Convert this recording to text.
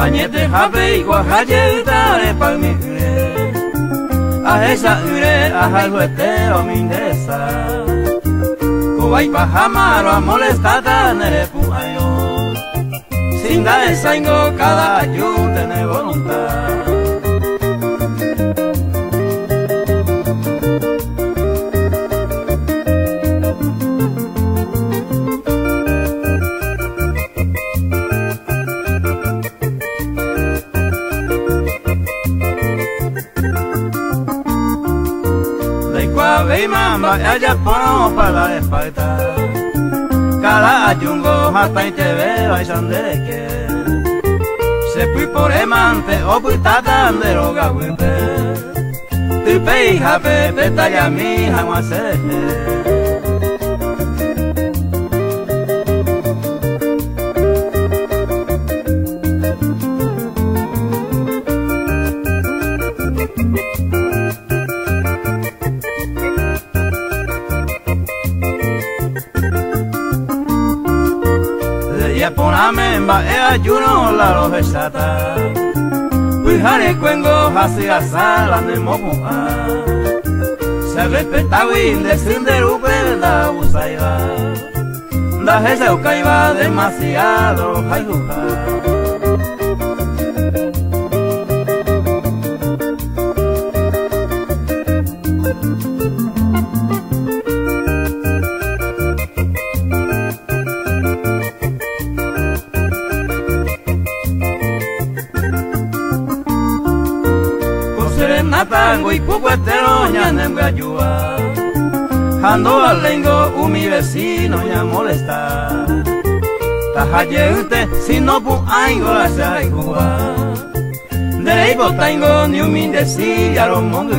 Añete jape igual haye utare palmi ure. A esa ure a jalhuetero mi indesa. Kubai pajamaro a molestada nerepu ayo. Sin da esa ingo cada ayuda de voluntad. Ve mamba allá por para la espalda. Cada ayungo hasta y te veo y sandeque. Se fui por emante o putada de roga huepe. Tu peija pepe talla mi jamase. Por la memba e ayuno la rojestata. Pujare cuengo hacia sala de mopuja. Se respeta win de senderu da usaiva. Da jese ukaiva demasiado jaijuja. Natango y cucuetero ya no me ayuda. Ando al lengo mi vecino ya molesta. Tajayente si no pu aingo la se cuba. De ahí botango ni un mindecilla lo mongo.